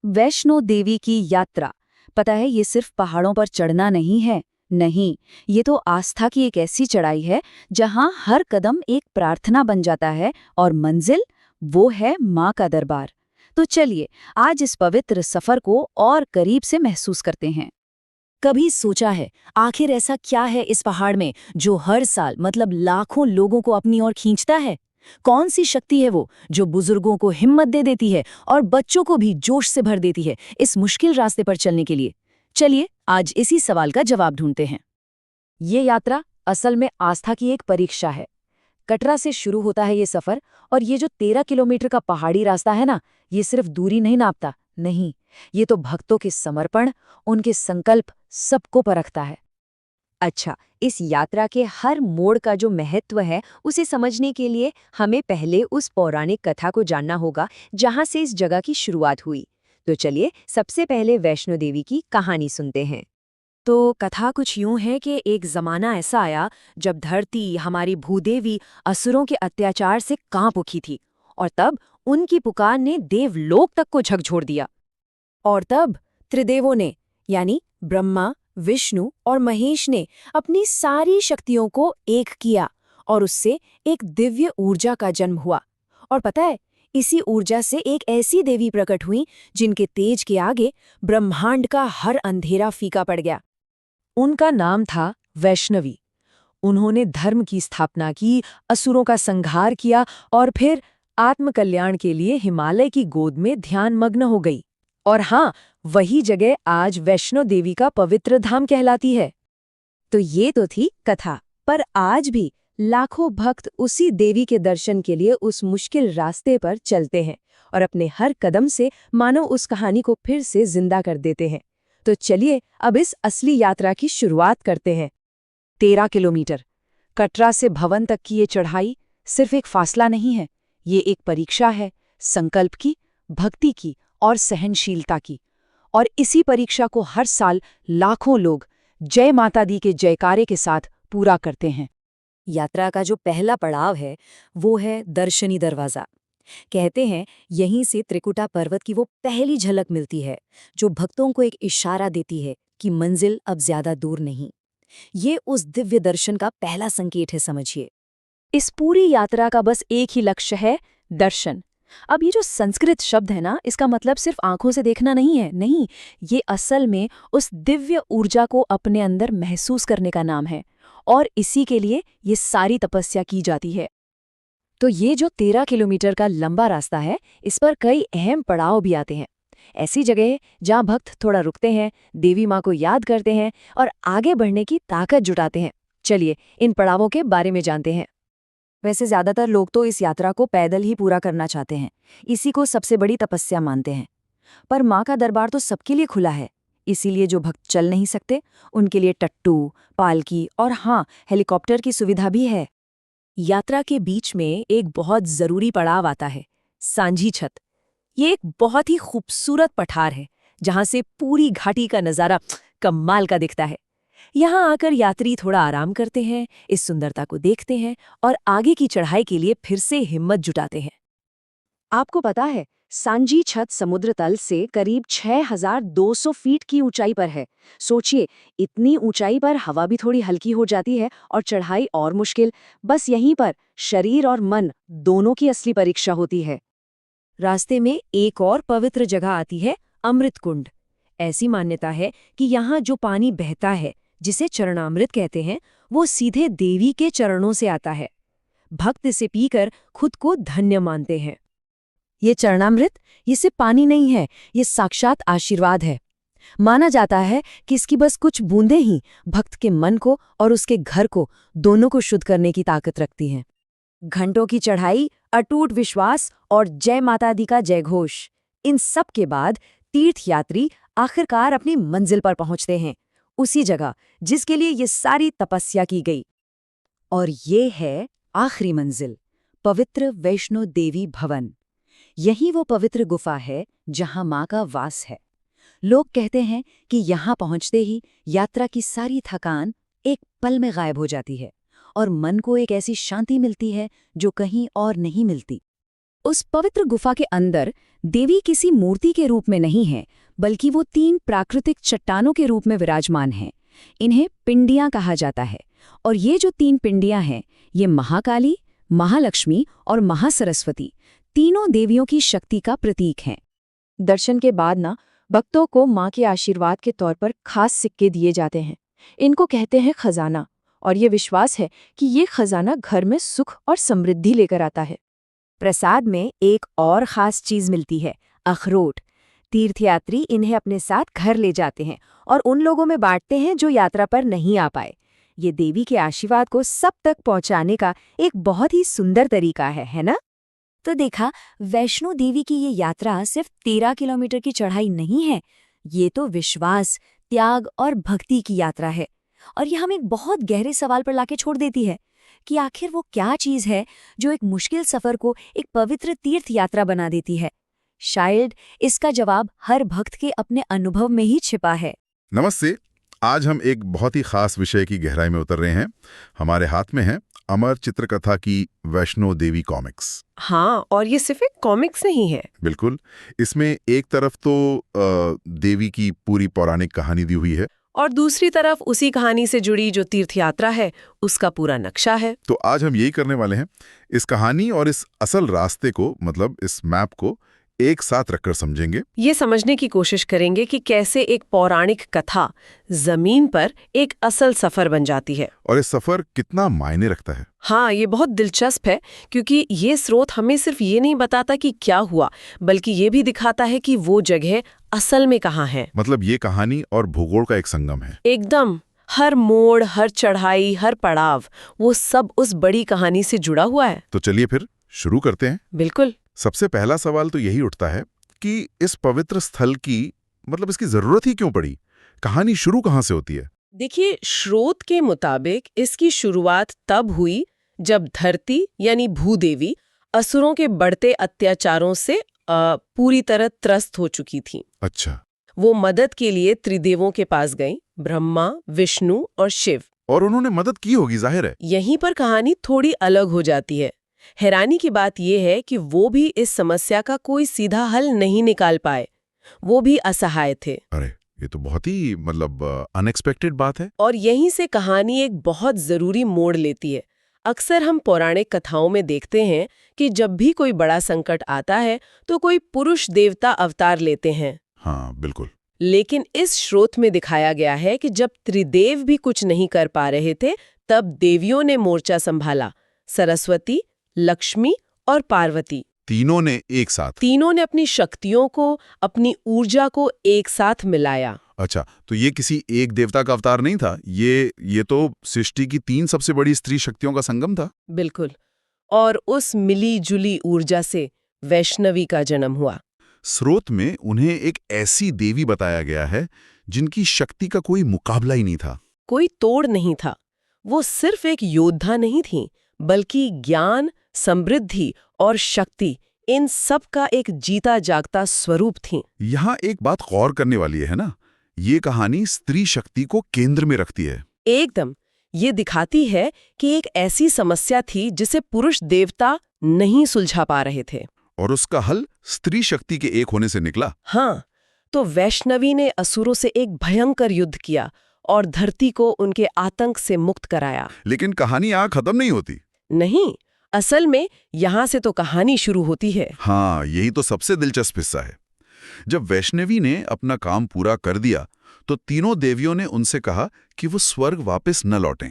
वैष्णो देवी की यात्रा। पता है, ये सिर्फ पहाड़ों पर चढ़ना नहीं है। नहीं, ये तो आस्था की एक ऐसी चढ़ाई है जहां हर कदम एक प्रार्थना बन जाता है और मंजिल वो है माँ का दरबार। तो चलिए आज इस पवित्र सफर को और करीब से महसूस करते हैं। कभी सोचा है आखिर ऐसा क्या है इस पहाड़ में जो हर साल मतलब लाखों लोगों को अपनी ओर खींचता है? कौन सी शक्ति है वो जो बुजुर्गों को हिम्मत दे देती है और बच्चों को भी जोश से भर देती है इस मुश्किल रास्ते पर चलने के लिए? चलिए आज इसी सवाल का जवाब ढूंढते हैं। ये यात्रा असल में आस्था की एक परीक्षा है। कटरा से शुरू होता है ये सफर, और ये जो 13 किलोमीटर का पहाड़ी रास्ता है ना, ये सिर्फ दूरी नहीं नापता। नहीं, ये तो भक्तों के समर्पण, उनके संकल्प सबको परखता है। अच्छा, इस यात्रा के हर मोड़ का जो महत्व है उसे समझने के लिए हमें पहले उस पौराणिक कथा को जानना होगा जहां से इस जगह की शुरुआत हुई। तो चलिए सबसे पहले वैष्णो देवी की कहानी सुनते हैं। तो कथा कुछ यूं है कि एक जमाना ऐसा आया जब धरती, हमारी भूदेवी, असुरों के अत्याचार से कांप उठी थी, और तब उनकी पुकार ने देवलोक तक को झकझोर दिया। और तब त्रिदेवों ने, यानी ब्रह्मा, विष्णु और महेश ने अपनी सारी शक्तियों को एक किया, और उससे एक दिव्य ऊर्जा का जन्म हुआ। और पता है, इसी ऊर्जा से एक ऐसी देवी प्रकट हुई जिनके तेज के आगे ब्रह्मांड का हर अंधेरा फीका पड़ गया। उनका नाम था वैष्णवी। उन्होंने धर्म की स्थापना की, असुरों का संहार किया, और फिर आत्मकल्याण के लिए हिमालय की गोद में ध्यानमग्न हो गई। और हाँ, वही जगह आज वैष्णो देवी का पवित्र धाम कहलाती है। तो ये तो थी कथा, पर आज भी लाखों भक्त उसी देवी के दर्शन के लिए उस मुश्किल रास्ते पर चलते हैं और अपने हर कदम से मानो उस कहानी को फिर से जिंदा कर देते हैं। तो चलिए अब इस असली यात्रा की शुरुआत करते हैं। 13 किलोमीटर कटरा से भवन तक की ये चढ़ाई सिर्फ एक फासला नहीं है, ये एक परीक्षा है, संकल्प की, भक्ति की और सहनशीलता की। और इसी परीक्षा को हर साल लाखों लोग जय माता दी के जयकारे के साथ पूरा करते हैं। यात्रा का जो पहला पड़ाव है वो है दर्शनी दरवाजा। कहते हैं यहीं से त्रिकुटा पर्वत की वो पहली झलक मिलती है जो भक्तों को एक इशारा देती है कि मंजिल अब ज्यादा दूर नहीं। ये उस दिव्य दर्शन का पहला संकेत है, समझिए। इस पूरी यात्रा का बस एक ही लक्ष्य है, दर्शन। अब ये जो संस्कृत शब्द है ना, इसका मतलब सिर्फ आंखों से देखना नहीं है। नहीं, ये असल में उस दिव्य ऊर्जा को अपने अंदर महसूस करने का नाम है, और इसी के लिए ये सारी तपस्या की जाती है। तो ये जो 13 किलोमीटर का लंबा रास्ता है, इस पर कई अहम पड़ाव भी आते हैं। ऐसी जगह जहाँ भक्त थोड़ा रुकते हैं, देवी माँ को याद करते हैं और आगे बढ़ने की ताकत जुटाते हैं। चलिए इन पड़ावों के बारे में जानते हैं। वैसे ज्यादातर लोग तो इस यात्रा को पैदल ही पूरा करना चाहते हैं, इसी को सबसे बड़ी तपस्या मानते हैं। पर माँ का दरबार तो सबके लिए खुला है, इसीलिए जो भक्त चल नहीं सकते उनके लिए टट्टू, पालकी और हाँ, हेलीकॉप्टर की सुविधा भी है। यात्रा के बीच में एक बहुत जरूरी पड़ाव आता है, सांझी छत। ये एक बहुत ही खूबसूरत पठार है जहां से पूरी घाटी का नजारा कमाल का दिखता है। यहाँ आकर यात्री थोड़ा आराम करते हैं, इस सुंदरता को देखते हैं और आगे की चढ़ाई के लिए फिर से हिम्मत जुटाते हैं। आपको पता है, सांजी छत समुद्र तल से करीब 6200 फीट की ऊंचाई पर है। सोचिए, इतनी ऊंचाई पर हवा भी थोड़ी हल्की हो जाती है और चढ़ाई और मुश्किल। बस यहीं पर शरीर और मन दोनों की असली परीक्षा होती है। रास्ते में एक और पवित्र जगह आती है, अमृत कुंड। ऐसी मान्यता है कि यहाँ जो पानी बहता है, जिसे चरणामृत कहते हैं, वो सीधे देवी के चरणों से आता है। भक्त इसे पीकर खुद को धन्य मानते हैं। ये चरणामृत, ये सिर्फ पानी नहीं है, ये साक्षात आशीर्वाद है। माना जाता है कि इसकी बस कुछ बूंदें ही भक्त के मन को और उसके घर को, दोनों को शुद्ध करने की ताकत रखती हैं। घंटों की चढ़ाई, अटूट विश्वास और जय माता दी का जयघोष, इन सब के बाद तीर्थयात्री आखिरकार अपनी मंजिल पर पहुंचते हैं, उसी जगह जिसके लिए ये सारी तपस्या की गई। और ये है आखिरी मंजिल, पवित्र वैष्णो देवी भवन। यही वो पवित्र गुफा है जहां माँ का वास है। लोग कहते हैं कि यहाँ पहुँचते ही यात्रा की सारी थकान एक पल में गायब हो जाती है और मन को एक ऐसी शांति मिलती है जो कहीं और नहीं मिलती। उस पवित्र गुफा के अंदर देवी किसी मूर्ति के रूप में नहीं है, बल्कि वो 3 प्राकृतिक चट्टानों के रूप में विराजमान हैं। इन्हें पिंडियां कहा जाता है, और ये जो 3 पिंडियां हैं, ये महाकाली, महालक्ष्मी और महासरस्वती तीनों देवियों की शक्ति का प्रतीक हैं। दर्शन के बाद ना भक्तों को माँ के आशीर्वाद के तौर पर खास सिक्के दिए जाते हैं। इनको कहते हैं खजाना, और ये विश्वास है कि ये खजाना घर में सुख और समृद्धि लेकर आता है। प्रसाद में एक और खास चीज मिलती है, अखरोट। तीर्थयात्री इन्हें अपने साथ घर ले जाते हैं और उन लोगों में बांटते हैं जो यात्रा पर नहीं आ पाए। ये देवी के आशीर्वाद को सब तक पहुंचाने का एक बहुत ही सुंदर तरीका है ना? तो देखा, वैष्णो देवी की ये यात्रा सिर्फ 13 किलोमीटर की चढ़ाई नहीं है। ये तो विश्वास, त्याग और भक्ति की यात्रा है। और ये हमें एक बहुत गहरे सवाल पर लाके छोड़ देती है कि आखिर वो क्या चीज है जो एक मुश्किल सफर को एक पवित्र तीर्थ यात्रा बना देती है। शायद इसका जवाब हर भक्त के अपने अनुभव में ही छिपा है। नमस्ते। आज हम एक बहुत ही खास विषय की गहराई में उतर रहे हैं। हमारे हाथ में है अमर चित्रकथा की वैष्णो देवी कॉमिक्स। हाँ, और ये सिर्फ एक कॉमिक्स नहीं है। बिल्कुल। इसमें एक तरफ तो देवी की पूरी पौराणिक कहानी दी हुई है, और दूसरी तरफ उसी कहानी से जुड़ी जो तीर्थ यात्रा है उसका पूरा नक्शा है। तो आज हम यही करने वाले हैं, इस कहानी और इस असल रास्ते को, मतलब इस मैप को एक साथ रखकर समझेंगे। ये समझने की कोशिश करेंगे कि कैसे एक पौराणिक कथा जमीन पर एक असल सफर बन जाती है, और इस सफर कितना मायने रखता है। हाँ, ये बहुत दिलचस्प है, क्योंकि ये स्रोत हमें सिर्फ ये नहीं बताता कि क्या हुआ, बल्कि ये भी दिखाता है कि वो जगह असल में कहाँ है। मतलब ये कहानी और भूगोल का एक संगम है। एकदम। हर मोड़, हर चढ़ाई, हर पड़ाव, वो सब उस बड़ी कहानी से जुड़ा हुआ है। तो चलिए फिर शुरू करते हैं। बिल्कुल। सबसे पहला सवाल तो यही उठता है कि इस पवित्र स्थल की, मतलब इसकी जरूरत ही क्यों पड़ी? कहानी शुरू कहाँ से होती है? देखिए, स्रोत के मुताबिक इसकी शुरुआत तब हुई जब धरती यानी भूदेवी असुरों के बढ़ते अत्याचारों से पूरी तरह त्रस्त हो चुकी थी। अच्छा। वो मदद के लिए त्रिदेवों के पास गईं, ब्रह्मा, विष्णु और शिव। और उन्होंने मदद की होगी, जाहिर है। यहीं पर कहानी थोड़ी अलग हो जाती है। हैरानी की बात यह है कि वो भी इस समस्या का कोई सीधा हल नहीं निकाल पाए। वो भी असहाय थे। अरे, ये तो बहुत ही अनएक्सपेक्टेड बात है। और यहीं से कहानी एक बहुत जरूरी मोड़ लेती है। अक्सर हम पौराणिक कथाओं में देखते हैं कि जब भी कोई बड़ा संकट आता है तो कोई पुरुष देवता अवतार लेते हैं। हाँ, बिल्कुल। लेकिन इस स्रोत में दिखाया गया है कि जब त्रिदेव भी कुछ नहीं कर पा रहे थे, तब देवियों ने मोर्चा संभाला। सरस्वती, लक्ष्मी और पार्वती, तीनों ने एक साथ। तीनों ने अपनी शक्तियों को, अपनी ऊर्जा को एक साथ मिलाया। अच्छा, तो ये किसी एक देवता का अवतार नहीं था, ये तो सृष्टि की 3 सबसे बड़ी स्त्री शक्तियों का संगम था। बिल्कुल। और उस मिली जुली ऊर्जा से वैष्णवी का जन्म हुआ। स्रोत में उन्हें एक ऐसी देवी बताया गया है जिनकी शक्ति का कोई मुकाबला ही नहीं था। कोई तोड़ नहीं था। वो सिर्फ एक योद्धा नहीं थी, बल्कि ज्ञान, समृद्धि और शक्ति, इन सब का एक जीता जागता स्वरूप थी। यहाँ एक बात गौर करने वाली है ना, ये कहानी स्त्री शक्ति को केंद्र में रखती है। एकदम। ये दिखाती है कि एक ऐसी समस्या थी जिसे पुरुष देवता नहीं सुलझा पा रहे थे, और उसका हल स्त्री शक्ति के एक होने से निकला। हाँ, तो वैष्णवी ने असुरों से एक भयंकर युद्ध किया और धरती को उनके आतंक से मुक्त कराया। लेकिन कहानी यहाँ खत्म नहीं होती। नहीं, असल में यहाँ से तो कहानी शुरू होती है। हाँ, यही तो सबसे दिलचस्प हिस्सा है। जब वैष्णवी ने अपना काम पूरा कर दिया तो तीनों देवियों ने उनसे कहा कि वो स्वर्ग वापस न लौटें।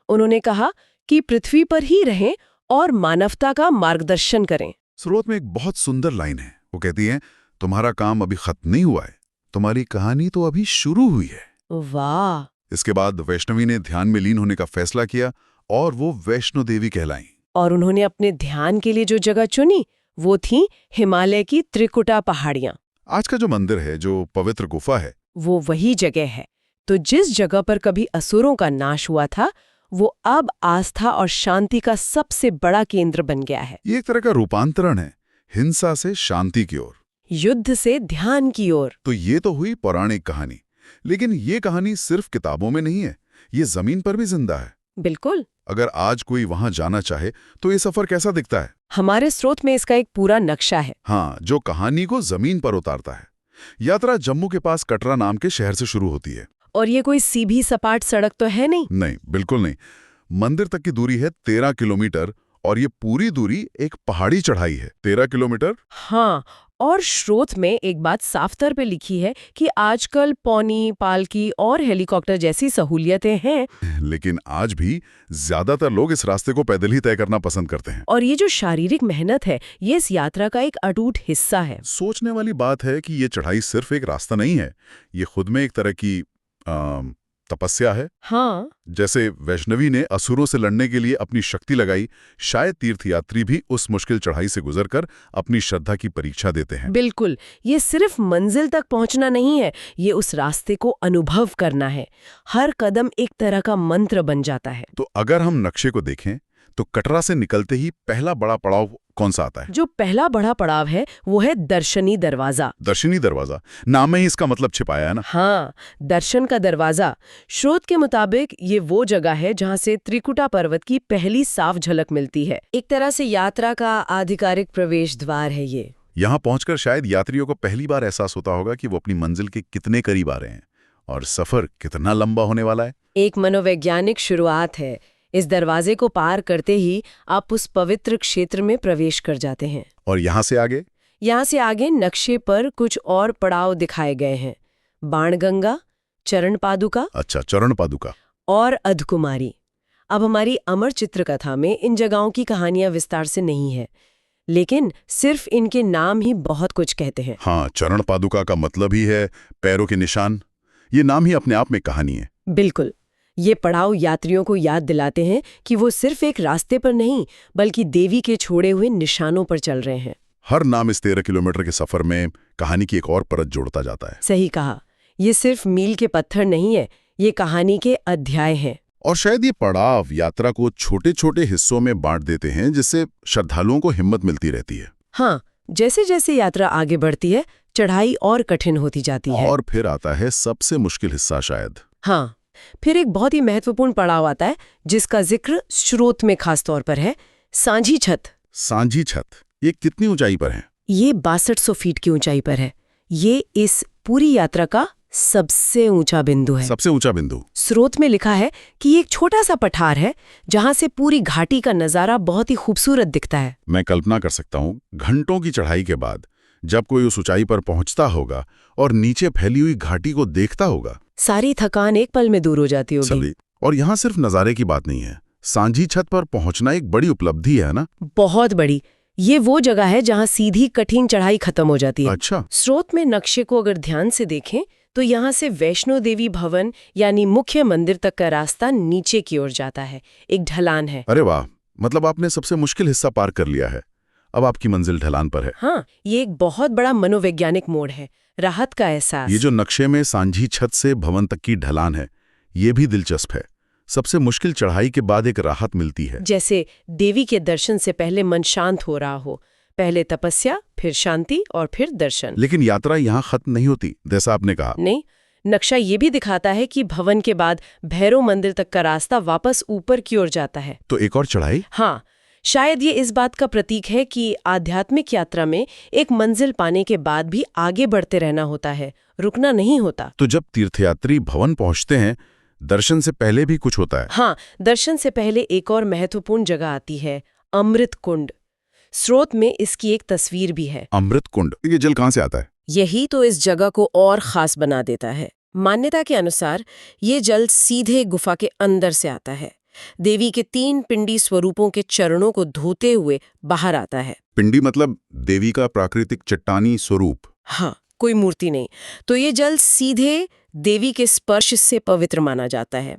उन्होंने कहा कि पृथ्वी पर ही रहें और मानवता का मार्गदर्शन करें। स्रोत में एक बहुत सुंदर लाइन है। वो कहती है, तुम्हारा काम अभी खत्म नहीं हुआ है, तुम्हारी कहानी तो अभी शुरू हुई है। वाह। इसके बाद वैष्णवी ने ध्यान में लीन होने का फैसला किया और वो वैष्णो देवी कहलाईं। और उन्होंने अपने ध्यान के लिए जो जगह चुनी वो थी हिमालय की त्रिकुटा पहाड़ियां। आज का जो मंदिर है, जो पवित्र गुफा है, वो वही जगह है। तो जिस जगह पर कभी असुरों का नाश हुआ था, वो अब आस्था और शांति का सबसे बड़ा केंद्र बन गया है। ये एक तरह का रूपांतरण है, हिंसा से शांति की ओर, युद्ध से ध्यान की ओर। तो ये तो हुई पौराणिक कहानी। लेकिन ये कहानी सिर्फ किताबों में नहीं है, ये जमीन पर भी जिंदा है। बिल्कुल। अगर आज कोई वहां जाना चाहे तो ये सफर कैसा दिखता है? हमारे स्रोत में इसका एक पूरा नक्शा है। हाँ, जो कहानी को जमीन पर उतारता है। यात्रा जम्मू के पास कटरा नाम के शहर से शुरू होती है। और ये कोई सीधी सपाट सड़क तो है नहीं? नहीं, बिल्कुल नहीं। मंदिर तक की दूरी है 13 किलोमीटर और ये पूरी दूरी एक पहाड़ी चढ़ाई है। 13 किलोमीटर। हाँ, और स्रोत में एक बात साफ तौर पे लिखी है कि आजकल पौनी, पालकी और हेलीकॉप्टर जैसी सहूलियतें हैं। लेकिन आज भी ज्यादातर लोग इस रास्ते को पैदल ही तय करना पसंद करते हैं। और ये जो शारीरिक मेहनत है, ये इस यात्रा का एक अटूट हिस्सा है। सोचने वाली बात है कि ये चढ़ाई सिर्फ एक रास्ता नहीं है, ये खुद में एक तरह की तपस्या है। हाँ, जैसे वैष्णवी ने असुरों से लड़ने के लिए अपनी शक्ति लगाई, शायद तीर्थयात्री भी उस मुश्किल चढ़ाई से गुजरकर अपनी श्रद्धा की परीक्षा देते हैं। बिल्कुल। ये सिर्फ मंजिल तक पहुंचना नहीं है, ये उस रास्ते को अनुभव करना है। हर कदम एक तरह का मंत्र बन जाता है। तो अगर हम नक्शे को देखें तो कटरा से निकलते ही पहला बड़ा पड़ाव कौन सा आता है? जो पहला बड़ा पड़ाव है वो है दर्शनी दरवाजा। दर्शनी दरवाजा, नाम में ही इसका मतलब छिपाया है ना। हाँ, दर्शन का दरवाजा। स्रोत के मुताबिक ये वो जगह है जहाँ से त्रिकुटा पर्वत की पहली साफ झलक मिलती है। एक तरह से यात्रा का आधिकारिक प्रवेश द्वार है ये। यहाँ पहुंचकर शायद यात्रियों को पहली बार एहसास होता होगा कि वो अपनी मंजिल के कितने करीब आ रहे हैं और सफर कितना लंबा होने वाला है। एक मनोवैज्ञानिक शुरुआत है। इस दरवाजे को पार करते ही आप उस पवित्र क्षेत्र में प्रवेश कर जाते हैं। और यहाँ से आगे? यहाँ से आगे नक्शे पर कुछ और पड़ाव दिखाए गए हैं। बाणगंगा, चरण पादुका। अच्छा, चरण पादुका और अधकुमारी। अब हमारी अमर चित्रकथा में इन जगहों की कहानियां विस्तार से नहीं है, लेकिन सिर्फ इनके नाम ही बहुत कुछ कहते हैं। हाँ, चरण पादुका का मतलब ही है पैरों के निशान। ये नाम ही अपने आप में कहानी है। बिल्कुल। ये पड़ाव यात्रियों को याद दिलाते हैं कि वो सिर्फ एक रास्ते पर नहीं, बल्कि देवी के छोड़े हुए निशानों पर चल रहे हैं। हर नाम इस 13 किलोमीटर के सफर में कहानी की एक और परत जोड़ता जाता है। सही कहा। ये सिर्फ मील के पत्थर नहीं है, ये कहानी के अध्याय हैं। और शायद ये पड़ाव यात्रा को छोटे छोटे हिस्सों में बांट देते हैं, जिससे श्रद्धालुओं को हिम्मत मिलती रहती है। हाँ, जैसे जैसे यात्रा आगे बढ़ती है, चढ़ाई और कठिन होती जाती है। और फिर आता है सबसे मुश्किल हिस्सा शायद। हाँ, फिर एक बहुत ही महत्वपूर्ण पड़ाव आता है जिसका जिक्र स्रोत में खास तौर पर है, सांझी छत। सांझी छत, ये कितनी ऊंचाई पर है? ये 6200 फीट की ऊंचाई पर है। ये इस पूरी यात्रा का सबसे ऊंचा बिंदु है। सबसे ऊंचा बिंदु। स्रोत में लिखा है कि ये एक छोटा सा पठार है जहां से पूरी घाटी का नजारा बहुत ही खूबसूरत दिखता है। मैं कल्पना कर सकता हूँ, घंटों की चढ़ाई के बाद जब कोई उस ऊंचाई पर पहुंचता होगा और नीचे फैली हुई घाटी को देखता होगा, सारी थकान एक पल में दूर हो जाती होगी। और यहाँ सिर्फ नज़ारे की बात नहीं है, सांझी छत पर पहुंचना एक बड़ी उपलब्धि है ना। बहुत बड़ी। ये वो जगह है जहां सीधी कठिन चढ़ाई खत्म हो जाती है। अच्छा। स्रोत में नक्शे को अगर ध्यान से देखें तो यहाँ से वैष्णो देवी भवन यानी मुख्य मंदिर तक का रास्ता नीचे की ओर जाता है। एक ढलान है। अरे वाह, मतलब आपने सबसे मुश्किल हिस्सा पार कर लिया है। अब आपकी मंजिल ढलान पर है। हाँ, ये एक बहुत बड़ा मनोवैज्ञानिक मोड़ है, राहत का एहसास। ये जो नक्शे में सांझी छत से भवन तक की ढलान है, ये भी दिलचस्प है। सबसे मुश्किल चढ़ाई के बाद एक राहत मिलती है। जैसे देवी के दर्शन से पहले मन शांत हो रहा हो। पहले तपस्या, फिर शांति और फिर दर्शन। लेकिन यात्रा यहाँ खत्म नहीं होती, जैसा आपने कहा। नहीं, नक्शा ये भी दिखाता है कि भवन के बाद भैरव मंदिर तक का रास्ता वापस ऊपर की ओर जाता है। तो एक और चढ़ाई? हाँ, शायद ये इस बात का प्रतीक है कि आध्यात्मिक यात्रा में एक मंजिल पाने के बाद भी आगे बढ़ते रहना होता है, रुकना नहीं होता। तो जब तीर्थयात्री भवन पहुंचते हैं, दर्शन से पहले भी कुछ होता है? हाँ, दर्शन से पहले एक और महत्वपूर्ण जगह आती है, अमृत कुंड। स्रोत में इसकी एक तस्वीर भी है। अमृत कुंड, ये जल कहाँ से आता है? यही तो इस जगह को और खास बना देता है। मान्यता के अनुसार ये जल सीधे गुफा के अंदर से आता है। देवी के 3 पिंडी स्वरूपों के चरणों को धोते हुए बाहर आता है। पिंडी मतलब देवी का प्राकृतिक चट्टानी स्वरूप? हाँ, कोई मूर्ति नहीं। तो ये जल सीधे देवी के स्पर्श से पवित्र माना जाता है।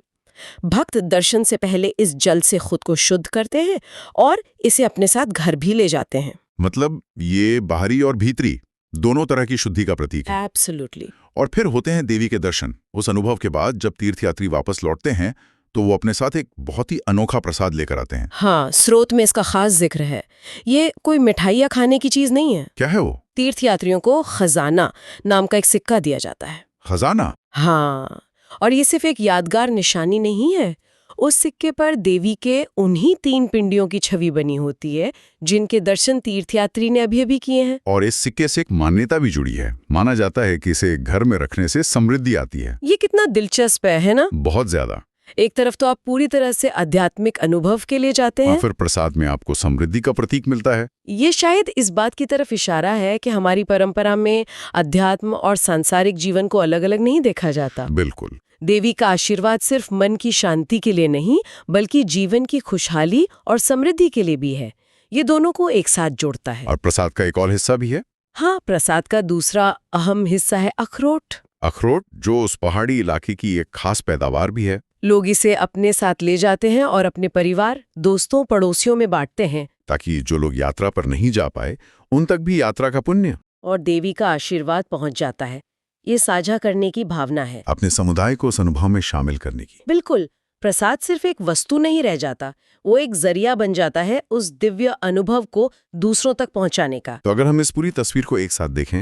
भक्त दर्शन से पहले इस जल से खुद को शुद्ध करते हैं और इसे अपने साथ घर भी ले जाते हैं। मतलब ये बाहरी और भीतरी दोनों तरह की शुद्धि का प्रतीक है। एब्सोल्युटली। और फिर होते हैं देवी के दर्शन। उस अनुभव के बाद जब तीर्थयात्री वापस लौटते हैं तो वो अपने साथ एक बहुत ही अनोखा प्रसाद लेकर आते हैं। हाँ, स्रोत में इसका खास जिक्र है। ये कोई मिठाइयाँ खाने की चीज नहीं है। क्या है वो? तीर्थयात्रियों को खजाना नाम का एक सिक्का दिया जाता है। खजाना? हाँ, और ये सिर्फ एक यादगार निशानी नहीं है। उस सिक्के पर देवी के उन्हीं 3 पिंडियों की छवि बनी होती है जिनके दर्शन तीर्थयात्री ने अभी किए हैं। और इस सिक्के से एक मान्यता भी जुड़ी है। माना जाता है कि इसे घर में रखने से समृद्धि आती है। ये कितना दिलचस्प है ना? बहुत ज्यादा। एक तरफ तो आप पूरी तरह से आध्यात्मिक अनुभव के लिए जाते और हैं, फिर प्रसाद में आपको समृद्धि का प्रतीक मिलता है। ये शायद इस बात की तरफ इशारा है कि हमारी परंपरा में अध्यात्म और सांसारिक जीवन को अलग अलग नहीं देखा जाता। बिल्कुल। देवी का आशीर्वाद सिर्फ मन की शांति के लिए नहीं, बल्कि जीवन की खुशहाली और समृद्धि के लिए भी है। ये दोनों को एक साथ जोड़ता है। और प्रसाद का एक और हिस्सा भी है। हाँ, प्रसाद का दूसरा अहम हिस्सा है अखरोट। अखरोट, जो उस पहाड़ी इलाके की एक खास पैदावार भी है। लोग इसे अपने साथ ले जाते हैं और अपने परिवार, दोस्तों, पड़ोसियों में बांटते हैं, ताकि जो लोग यात्रा पर नहीं जा पाए उन तक भी यात्रा का पुण्य और देवी का आशीर्वाद पहुंच जाता है। ये साझा करने की भावना है, अपने समुदाय को उस अनुभव में शामिल करने की। बिल्कुल। प्रसाद सिर्फ एक वस्तु नहीं रह जाता, वो एक जरिया बन जाता है उस दिव्य अनुभव को दूसरों तक पहुंचाने का। तो अगर हम इस पूरी तस्वीर को एक साथ देखें,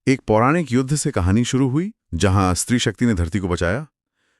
एक पौराणिक युद्ध से कहानी शुरू हुई जहां स्त्री शक्ति ने धरती को बचाया,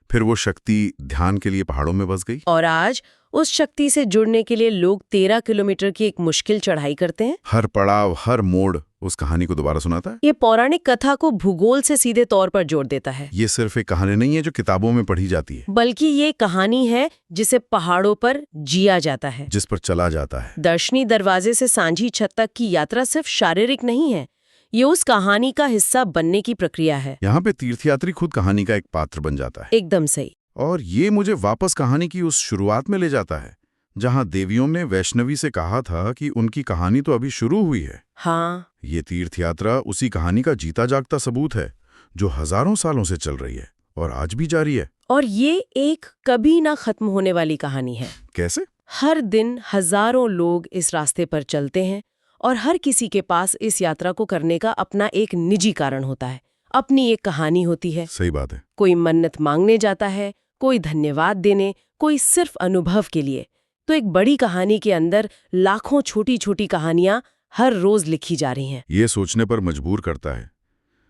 फिर वो शक्ति ध्यान के लिए पहाड़ों में बस गई, और आज उस शक्ति से जुड़ने के लिए लोग 13 किलोमीटर की एक मुश्किल चढ़ाई करते हैं। हर पड़ाव, हर मोड़ उस कहानी को दोबारा सुनाता है। ये पौराणिक कथा को भूगोल से सीधे तौर पर जोड़ देता है, ये सिर्फ एक कहानी नहीं है जो किताबों में पढ़ी जाती है, बल्कि ये कहानी है जिसे पहाड़ों पर जिया जाता है, जिस पर चला जाता है। दर्शनी दरवाजे से सांझी छत तक की यात्रा सिर्फ शारीरिक नहीं है, ये उस कहानी का हिस्सा बनने की प्रक्रिया है। यहाँ पे तीर्थयात्री खुद कहानी का एक पात्र बन जाता है। एकदम सही। और ये मुझे वापस कहानी की उस शुरुआत में ले जाता है जहां देवियों ने वैष्णवी से कहा था कि उनकी कहानी तो अभी शुरू हुई है। हाँ, ये तीर्थयात्रा उसी कहानी का जीता जागता सबूत है जो हजारों सालों से चल रही है और आज भी जारी है। और ये एक कभी ना खत्म होने वाली कहानी है। कैसे? हर दिन हजारों लोग इस रास्ते पर चलते हैं और हर किसी के पास इस यात्रा को करने का अपना एक निजी कारण होता है, अपनी एक कहानी होती है। सही बात है। कोई मन्नत मांगने जाता है, कोई धन्यवाद देने, कोई सिर्फ अनुभव के लिए। तो एक बड़ी कहानी के अंदर लाखों छोटी छोटी कहानियां हर रोज लिखी जा रही हैं। ये सोचने पर मजबूर करता है।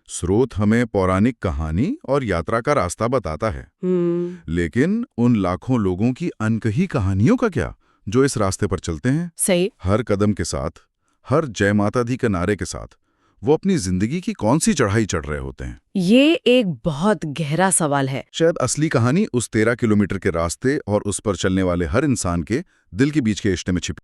स्रोत हमें पौराणिक कहानी और यात्रा का रास्ता बताता है, लेकिन उन लाखों लोगों की अनकही कहानियों का क्या, जो इस रास्ते पर चलते हैं? सही। हर कदम के साथ, हर जय माता दी के नारे के साथ वो अपनी जिंदगी की कौन सी चढ़ाई चढ़ रहे होते हैं? ये एक बहुत गहरा सवाल है। शायद असली कहानी उस 13 किलोमीटर के रास्ते और उस पर चलने वाले हर इंसान के दिल के बीच के रिश्ते में छिपी